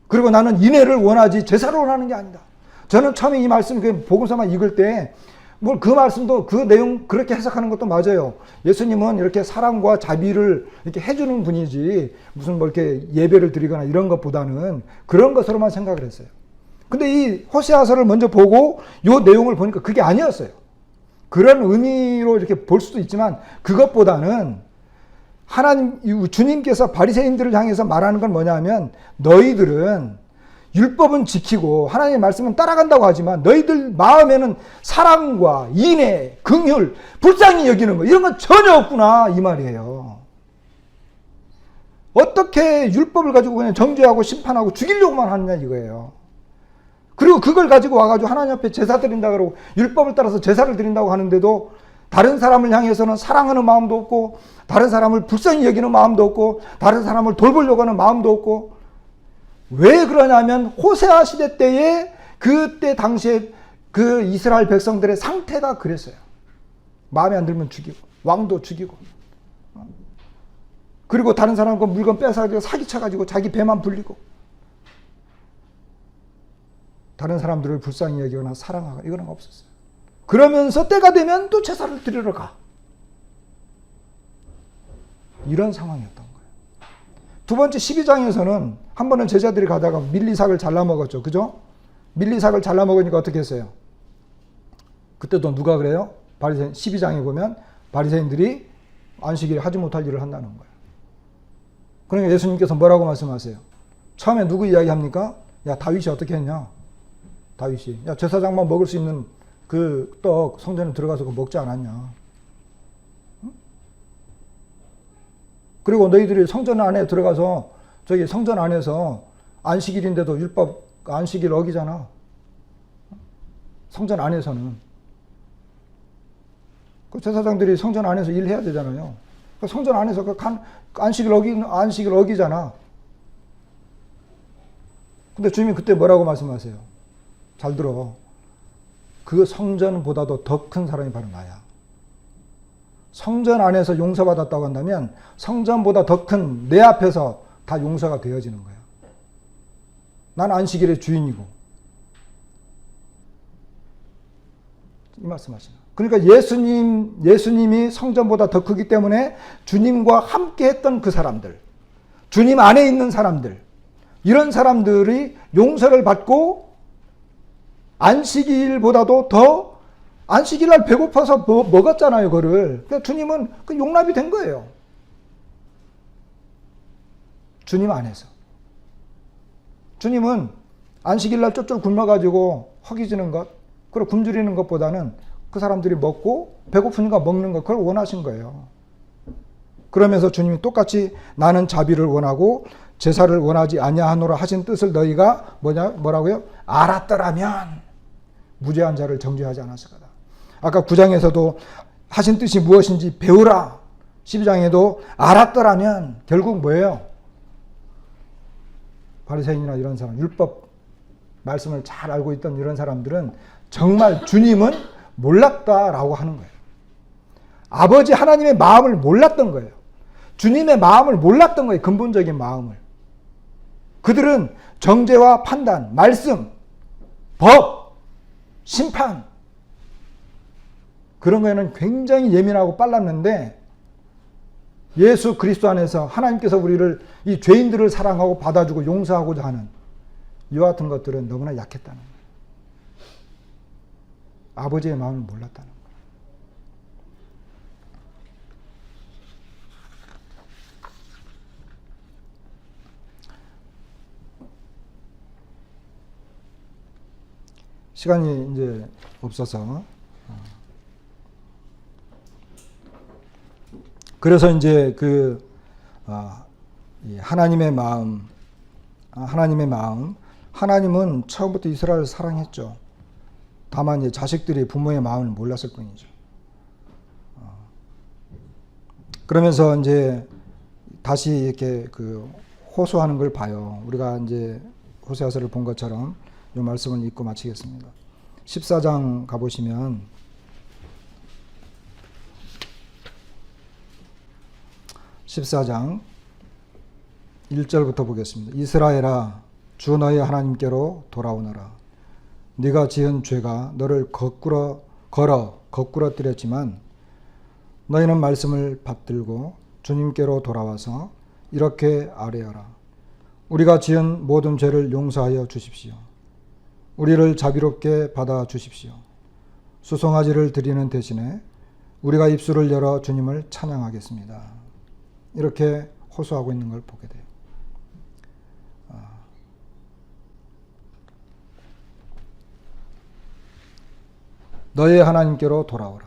그리고 나는 인애를 원하지 제사를 원하는 게 아니다. 저는 처음에 이 말씀, 복음서만 읽을 때, 그 말씀도 그 내용 그렇게 해석하는 것도 맞아요. 예수님은 이렇게 사랑과 자비를 이렇게 해주는 분이지, 무슨 뭐 이렇게 예배를 드리거나 이런 것보다는 그런 것으로만 생각을 했어요. 근데 이 호세아서를 먼저 보고 이 내용을 보니까 그게 아니었어요. 그런 의미로 이렇게 볼 수도 있지만, 그것보다는 주님께서 바리새인들을 향해서 말하는 건 뭐냐면, 너희들은 율법은 지키고 하나님의 말씀은 따라간다고 하지만 너희들 마음에는 사랑과 인애, 긍휼, 불쌍히 여기는 거, 이런 건 전혀 없구나, 이 말이에요. 어떻게 율법을 가지고 그냥 정죄하고 심판하고 죽이려고만 하느냐 이거예요. 그리고 그걸 가지고 와가지고 하나님 앞에 제사 드린다 그러고 율법을 따라서 제사를 드린다고 하는데도 다른 사람을 향해서는 사랑하는 마음도 없고, 다른 사람을 불쌍히 여기는 마음도 없고, 다른 사람을 돌보려고 하는 마음도 없고. 왜 그러냐면 호세아 시대 때에, 그때 당시에 그 이스라엘 백성들의 상태가 그랬어요. 마음에 안 들면 죽이고, 왕도 죽이고, 그리고 다른 사람 그 물건 뺏어가지고 사기쳐가지고 자기 배만 불리고, 다른 사람들을 불쌍히 여기거나 사랑하거나 이거는 없었어요. 그러면서 때가 되면 또 제사를 드리러 가. 이런 상황이었던 거예요. 두 번째 12장에서는 한 번은 제자들이 가다가 밀리삭을 잘라먹었죠. 그죠? 밀리삭을 잘라먹으니까 어떻게 했어요? 그때도 누가 그래요? 12장에 보면 바리새인들이 안식일에 하지 못할 일을 한다는 거예요. 그러니까 예수님께서 뭐라고 말씀하세요? 처음에 누구 이야기합니까? 야, 다윗이 어떻게 했냐? 다윗이. 야, 제사장만 먹을 수 있는 그 떡 성전에 들어가서 그거 먹지 않았냐? 응? 그리고 너희들이 성전 안에 들어가서, 저기 성전 안에서 안식일인데도 율법 안식일 어기잖아. 성전 안에서는. 그 제사장들이 성전 안에서 일해야 되잖아요. 그 성전 안에서 그 안식일 어기잖아. 근데 주님이 그때 뭐라고 말씀하세요? 잘 들어. 그 성전보다도 더 큰 사람이 바로 나야. 성전 안에서 용서받았다고 한다면 성전보다 더 큰 내 앞에서 다 용서가 되어지는 거야. 난 안식일의 주인이고 이 말씀하시는. 그러니까 예수님이 성전보다 더 크기 때문에 주님과 함께 했던 그 사람들, 주님 안에 있는 사람들, 이런 사람들이 용서를 받고 안식일보다도 더 안식일날 배고파서 먹었잖아요, 그거를. 그러니까 주님은 그 용납이 된 거예요. 주님 안에서. 주님은 안식일날 쫄쫄 굶어가지고 허기지는 것, 그리고 굶주리는 것보다는 그 사람들이 먹고 배고프니까 먹는 것, 그걸 원하신 거예요. 그러면서 주님이 똑같이 나는 자비를 원하고 제사를 원하지 아니하노라 하신 뜻을 너희가 뭐라고요? 알았더라면 무죄한 자를 정죄하지 않았을 거다. 아까 9장에서도 하신 뜻이 무엇인지 배우라. 12장에도 알았더라면 결국 뭐예요? 바리새인이나 이런 사람, 율법 말씀을 잘 알고 있던 이런 사람들은 정말 주님은 몰랐다라고 하는 거예요. 아버지 하나님의 마음을 몰랐던 거예요. 주님의 마음을 몰랐던 거예요. 근본적인 마음을. 그들은 정죄와 판단, 말씀, 법, 심판, 그런 거에는 굉장히 예민하고 빨랐는데 예수 그리스도 안에서 하나님께서 우리를 이 죄인들을 사랑하고 받아주고 용서하고자 하는 이와 같은 것들은 너무나 약했다는 거예요. 아버지의 마음을 몰랐다는 거예요. 시간이 이제 없어서 그래서 이제 하나님의 마음, 하나님은 처음부터 이스라엘을 사랑했죠. 다만 이제 자식들이 부모의 마음을 몰랐을 뿐이죠. 그러면서 이제 다시 이렇게 호소하는 걸 봐요. 우리가 이제 호세아서를 본 것처럼 이 말씀을 읽고 마치겠습니다. 14장 가보시면 14장 1절부터 보겠습니다. 이스라엘아 주 너의 하나님께로 돌아오너라. 네가 지은 죄가 너를 거꾸로 뜨렸지만 너희는 말씀을 받들고 주님께로 돌아와서 이렇게 아뢰어라. 우리가 지은 모든 죄를 용서하여 주십시오. 우리를 자비롭게 받아 주십시오. 수송아지를 드리는 대신에 우리가 입술을 열어 주님을 찬양하겠습니다. 이렇게 호소하고 있는 걸 보게 돼요. 너의 하나님께로 돌아오라.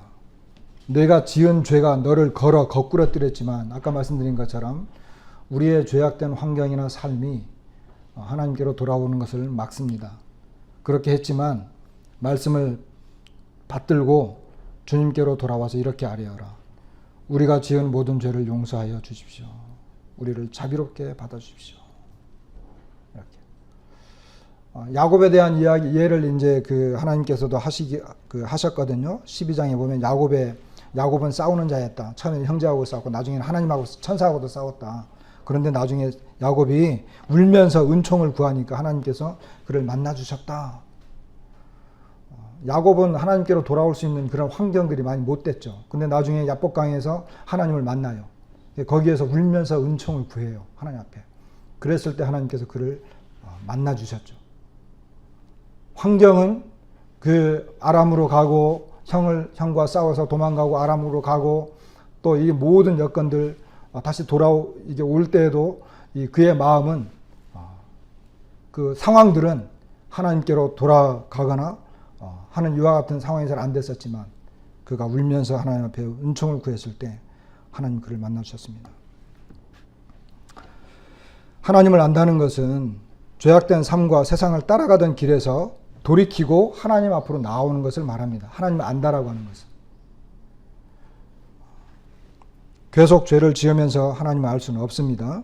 내가 지은 죄가 너를 거꾸로 뜨렸지만 아까 말씀드린 것처럼 우리의 죄악된 환경이나 삶이 하나님께로 돌아오는 것을 막습니다. 그렇게 했지만 말씀을 받들고 주님께로 돌아와서 이렇게 아뢰어라. 우리가 지은 모든 죄를 용서하여 주십시오. 우리를 자비롭게 받아주십시오. 이렇게. 야곱에 대한 예를 이제 하나님께서도 하셨거든요. 12장에 보면 야곱은 싸우는 자였다. 처음에 형제하고 싸웠고 나중에는 하나님하고 천사하고도 싸웠다. 그런데 나중에 야곱이 울면서 은총을 구하니까 하나님께서 그를 만나 주셨다. 야곱은 하나님께로 돌아올 수 있는 그런 환경들이 많이 못 됐죠. 근데 나중에 야복강에서 하나님을 만나요. 거기에서 울면서 은총을 구해요. 하나님 앞에. 그랬을 때 하나님께서 그를 만나 주셨죠. 환경은 아람으로 가고 형과 싸워서 도망가고 아람으로 가고 또 이 모든 여건들 다시 이게 올 때에도 그의 마음은 그 상황들은 하나님께로 돌아가거나 하는 이와 같은 상황이 잘 안 됐었지만 그가 울면서 하나님 앞에 은총을 구했을 때 하나님 그를 만나 주셨습니다. 하나님을 안다는 것은 죄악된 삶과 세상을 따라가던 길에서 돌이키고 하나님 앞으로 나오는 것을 말합니다. 하나님을 안다라고 하는 것은. 계속 죄를 지으면서 하나님을 알 수는 없습니다.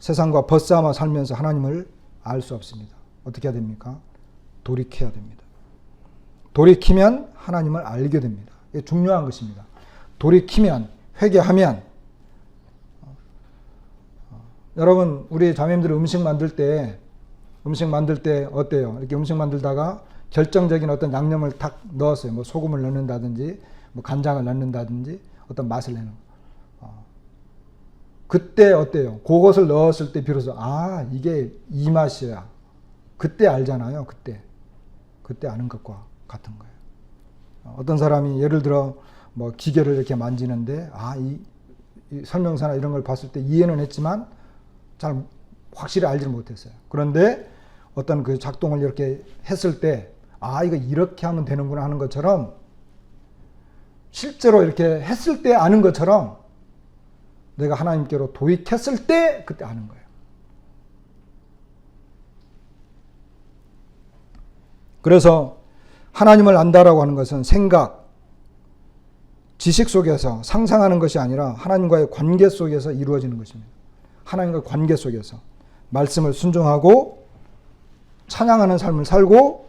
세상과 벗삼아 살면서 하나님을 알 수 없습니다. 어떻게 해야 됩니까? 돌이켜야 됩니다. 돌이키면 하나님을 알게 됩니다. 이게 중요한 것입니다. 돌이키면, 회개하면. 여러분, 우리 자매님들 음식 만들 때 어때요? 이렇게 음식 만들다가 결정적인 어떤 양념을 딱 넣었어요. 뭐 소금을 넣는다든지, 뭐 간장을 넣는다든지, 어떤 맛을 내는 거. 그때 어때요? 그것을 넣었을 때 비로소 아, 이게 이 맛이야. 그때 알잖아요. 그때 아는 것과 같은 거예요. 어떤 사람이 예를 들어 뭐 기계를 이렇게 만지는데 이 설명서나 이런 걸 봤을 때 이해는 했지만 잘 확실히 알지를 못했어요. 그런데 어떤 그 작동을 이렇게 했을 때 이거 이렇게 하면 되는구나 하는 것처럼 실제로 이렇게 했을 때 아는 것처럼 내가 하나님께로 도입했을 때 그때 아는 거예요. 그래서 하나님을 안다라고 하는 것은 생각, 지식 속에서 상상하는 것이 아니라 하나님과의 관계 속에서 이루어지는 것입니다. 하나님과 관계 속에서 말씀을 순종하고 찬양하는 삶을 살고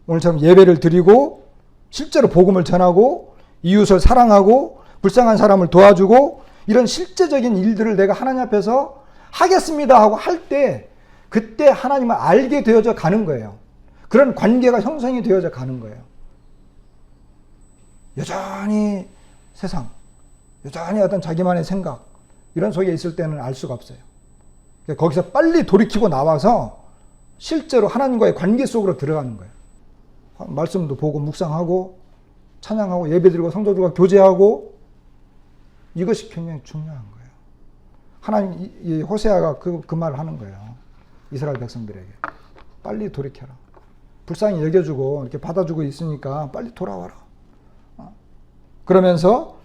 오늘처럼 예배를 드리고 실제로 복음을 전하고 이웃을 사랑하고 불쌍한 사람을 도와주고 이런 실제적인 일들을 내가 하나님 앞에서 하겠습니다 하고 할 때 그때 하나님을 알게 되어져 가는 거예요. 그런 관계가 형성이 되어져 가는 거예요. 여전히 세상, 여전히 어떤 자기만의 생각 이런 속에 있을 때는 알 수가 없어요. 거기서 빨리 돌이키고 나와서 실제로 하나님과의 관계 속으로 들어가는 거예요. 말씀도 보고 묵상하고 찬양하고 예배드리고 성도들과 교제하고 이것이 굉장히 중요한 거예요. 하나님 이 호세아가 그 말을 하는 거예요. 이스라엘 백성들에게 빨리 돌이켜라. 불쌍히 여겨주고 이렇게 받아주고 있으니까 빨리 돌아와라. 그러면서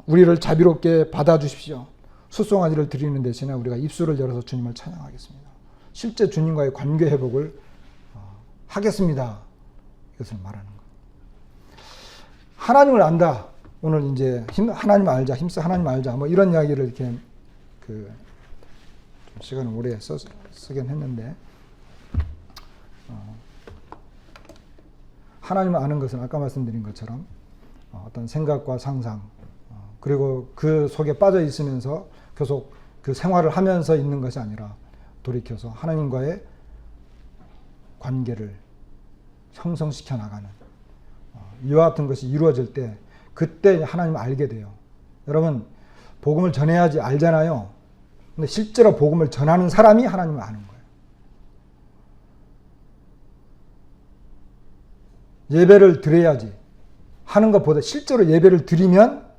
우리를 자비롭게 받아주십시오. 숫송한 일을 드리는 대신에 우리가 입술을 열어서 주님을 찬양하겠습니다. 실제 주님과의 관계 회복을 하겠습니다. 이것을 말하는 거예요. 하나님을 안다. 오늘 이제 하나님 알자, 힘써 하나님 알자. 뭐 이런 이야기를 이렇게 시간을 오래 쓰긴 했는데 하나님을 아는 것은 아까 말씀드린 것처럼 어떤 생각과 상상 그리고 그 속에 빠져 있으면서 계속 그 생활을 하면서 있는 것이 아니라 돌이켜서 하나님과의 관계를 형성시켜 나가는 이와 같은 것이 이루어질 때 그때 하나님을 알게 돼요. 여러분 복음을 전해야지 알잖아요. 근데 실제로 복음을 전하는 사람이 하나님을 아는 거예요. 예배를 드려야지 하는 것보다 실제로 예배를 드리면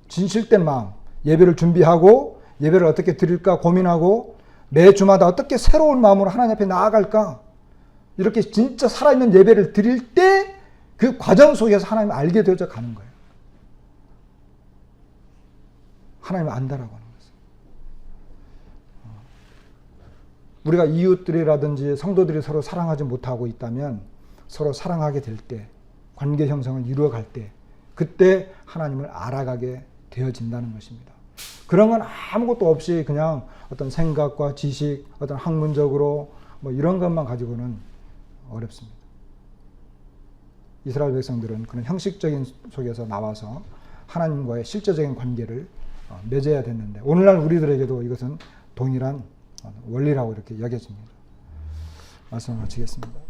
진실된 마음, 예배를 준비하고 예배를 어떻게 드릴까 고민하고 매주마다 어떻게 새로운 마음으로 하나님 앞에 나아갈까 이렇게 진짜 살아있는 예배를 드릴 때 그 과정 속에서 하나님을 알게 되어져 가는 거예요. 하나님을 안다라고 하는 것은. 우리가 이웃들이라든지 성도들이 서로 사랑하지 못하고 있다면 서로 사랑하게 될 때, 관계 형성을 이루어갈 때, 그때 하나님을 알아가게 되어진다는 것입니다. 그런 건 아무것도 없이 그냥 어떤 생각과 지식, 어떤 학문적으로 뭐 이런 것만 가지고는 어렵습니다. 이스라엘 백성들은 그런 형식적인 속에서 나와서 하나님과의 실제적인 관계를 맺어야 됐는데 오늘날 우리들에게도 이것은 동일한 원리라고 이렇게 여겨집니다. 말씀을 마치겠습니다.